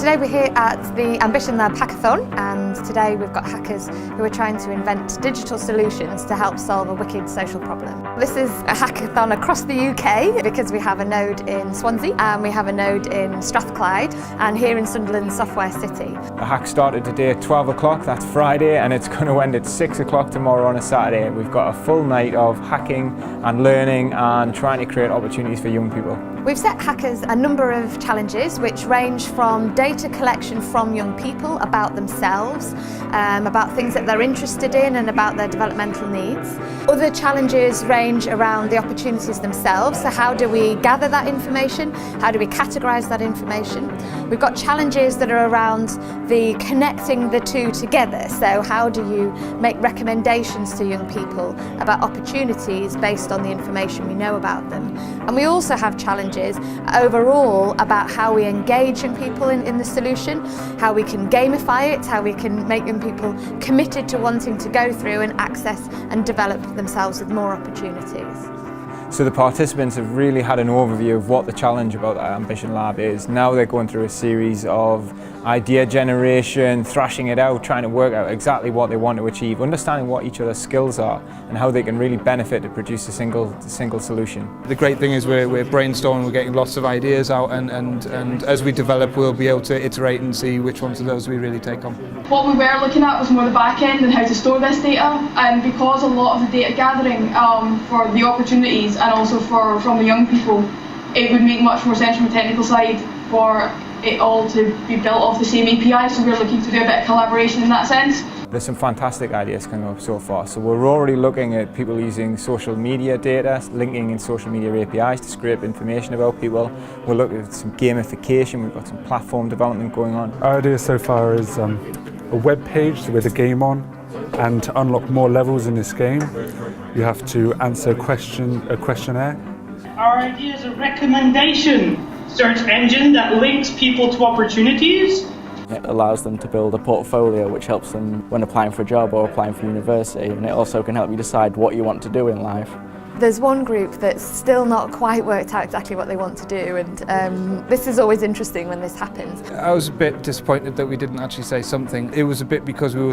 Today we're here at the Ambition Lab Hackathon, and today we've got hackers who are trying to invent digital solutions to help solve a wicked social problem. This is a hackathon across the UK because we have a node in Swansea and we have a node in Strathclyde and here in Sunderland Software City. The hack started today at 12 o'clock, that's Friday, and it's going to end at 6 o'clock tomorrow on a Saturday. We've got a full night of hacking and learning and trying to create opportunities for young people. We've set hackers a number of challenges which range from data collection from young people about themselves, about things that they're interested in and about their developmental needs. Other challenges range around the opportunities themselves, so how do we gather that information, how do we categorise that information. We've got challenges that are around the connecting the two together, so how do you make recommendations to young people about opportunities based on the information we know about them. And we also have challenges overall about how we engage young people in the solution, how we can gamify it, how we can make young people committed to wanting to go through and access and develop themselves with more opportunities. So the participants have really had an overview of what the challenge about the Ambition Lab is. Now they're going through a series of idea generation, thrashing it out, trying to work out exactly what they want to achieve, understanding what each other's skills are and how they can really benefit to produce a single solution. The great thing is we're brainstorming, we're getting lots of ideas out, and as we develop we'll be able to iterate and see which ones of those we really take on. What we were looking at was more the back end and how to store this data, and because a lot of the data gathering for the opportunities and also from the young people, it would make much more sense from a technical side for it all to be built off the same API, so we're looking to do a bit of collaboration in that sense. There's some fantastic ideas coming up so far. So we're already looking at people using social media data, linking in social media APIs to scrape information about people. We're looking at some gamification, we've got some platform development going on. Our idea so far is a web page with a game on, and to unlock more levels in this game, you have to answer a questionnaire. Our idea is a recommendation search engine that links people to opportunities. It allows them to build a portfolio which helps them when applying for a job or applying for university, and it also can help you decide what you want to do in life. There's one group that's still not quite worked out exactly what they want to do, and this is always interesting when this happens. I was a bit disappointed that we didn't actually say something. It was a bit because we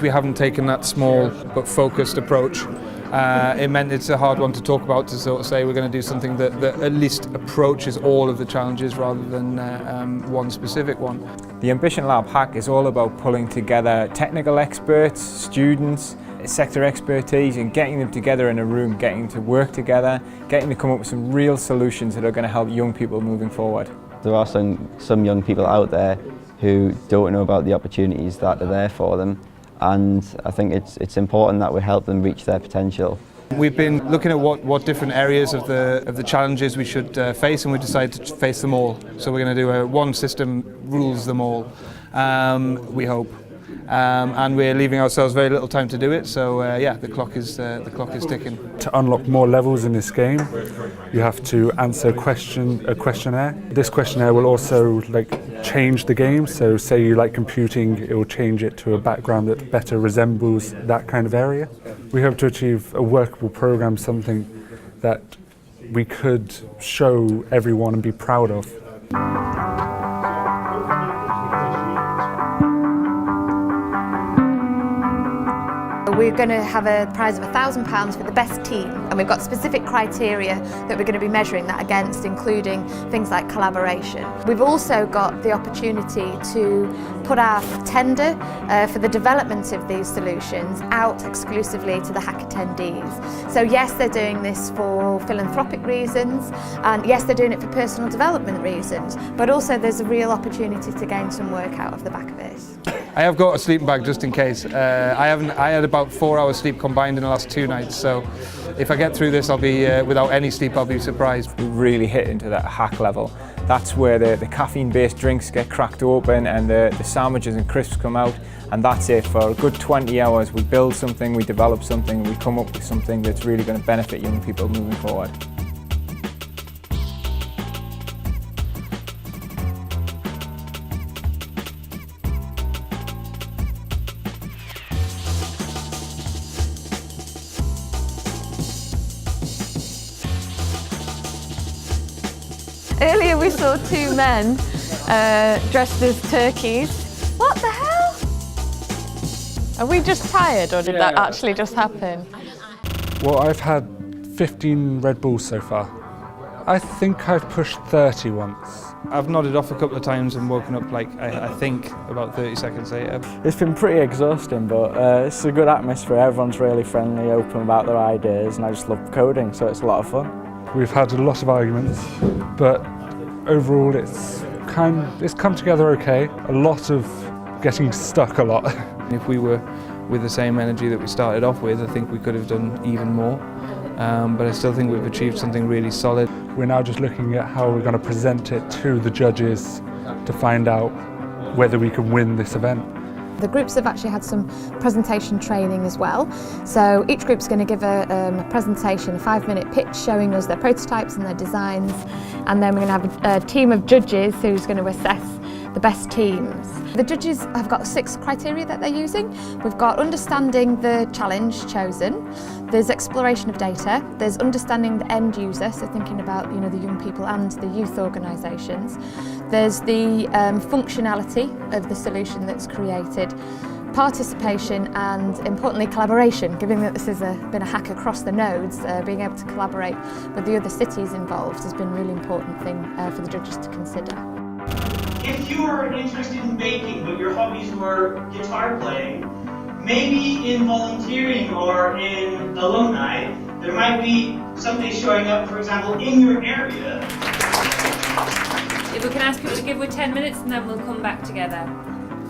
haven't taken that small but focused approach. It meant it's a hard one to talk about, to sort of say we're going to do something that at least approaches all of the challenges rather than one specific one. The Ambition Lab hack is all about pulling together technical experts, students, sector expertise, and getting them together in a room, getting to work together, getting to come up with some real solutions that are going to help young people moving forward. There are some young people out there who don't know about the opportunities that are there for them, and I think it's important that we help them reach their potential. We've been looking at what different areas of the challenges we should face, and we decided to face them all. So we're going to do one system rules them all, we hope. And we're leaving ourselves very little time to do it, so yeah, the clock is ticking. To unlock more levels in this game, you have to answer a questionnaire. This questionnaire will also change the game, so say you like computing, it will change it to a background that better resembles that kind of area. We hope to achieve a workable program, something that we could show everyone and be proud of. We're going to have a prize of £1,000 for the best team, and we've got specific criteria that we're going to be measuring that against, including things like collaboration. We've also got the opportunity to put our tender for the development of these solutions out exclusively to the hack attendees. So yes, they're doing this for philanthropic reasons, and yes, they're doing it for personal development reasons, but also there's a real opportunity to gain some work out of the back of it. I have got a sleeping bag just in case. I had about 4 hours sleep combined in the last 2 nights, so if I get through this I'll be without any sleep, I'll be surprised. We really hit into that hack level. That's where the caffeine-based drinks get cracked open and the sandwiches and crisps come out, and that's it. For a good 20 hours we build something, we develop something, we come up with something that's really going to benefit young people moving forward. Earlier we saw 2 men dressed as turkeys. What the hell? Are we just tired, or did that actually just happen? Well, I've had 15 Red Bulls so far. I think I've pushed 30 once. I've nodded off a couple of times and woken up like, I think, about 30 seconds later. It's been pretty exhausting, but it's a good atmosphere. Everyone's really friendly, open about their ideas, and I just love coding, so it's a lot of fun. We've had a lot of arguments, but overall it's come together okay. A lot of getting stuck a lot. If we were with the same energy that we started off with, I think we could have done even more. But I still think we've achieved something really solid. We're now just looking at how we're going to present it to the judges to find out whether we can win this event. The groups have actually had some presentation training as well. So each group's going to give a presentation, a 5-minute pitch showing us their prototypes and their designs. And then we're going to have a team of judges who's going to assess the best teams. The judges have got 6 criteria that they're using. We've got understanding the challenge chosen, there's exploration of data, there's understanding the end user, so thinking about the young people and the youth organisations. There's the functionality of the solution that's created, participation and importantly collaboration, given that this has been a hack across the nodes, being able to collaborate with the other cities involved has been a really important thing for the judges to consider. If you are interested in baking but your hobbies were guitar playing, maybe in volunteering or in alumni, there might be something showing up, for example, in your area. If we can ask people to give with 10 minutes and then we'll come back together.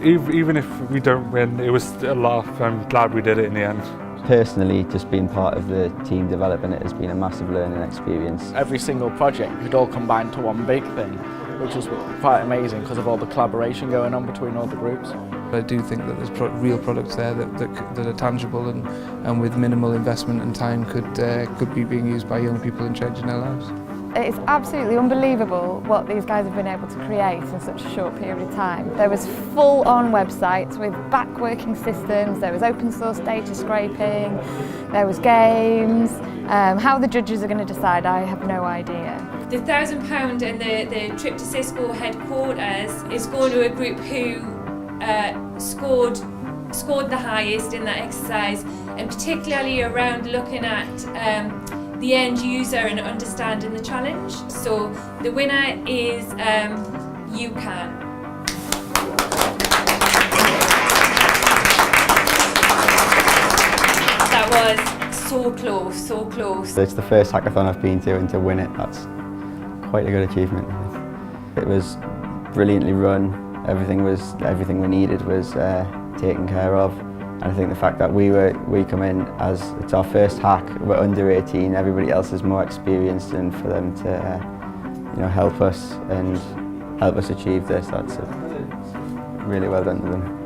Even if we don't win, it was a laugh. I'm glad we did it in the end. Personally, just being part of the team developing it has been a massive learning experience. Every single project could all combine to one big thing, which was quite amazing because of all the collaboration going on between all the groups. I do think that there's real products there that are tangible and with minimal investment and time could be being used by young people and changing their lives. It's absolutely unbelievable what these guys have been able to create in such a short period of time. There was full-on websites with back-working systems, there was open source data scraping, there was games. How the judges are going to decide, I have no idea. The £1,000 and the trip to Cisco headquarters is going to a group who scored the highest in that exercise, and particularly around looking at the end user and understanding the challenge. So the winner is You Can. That was so close, so close. It's the first hackathon I've been to, and to win it, that's quite a good achievement. It was brilliantly run. Everything we needed was taken care of. And I think the fact that we come in as it's our first hack, we're under 18, everybody else is more experienced, and for them to help us achieve this, that's really well done to them.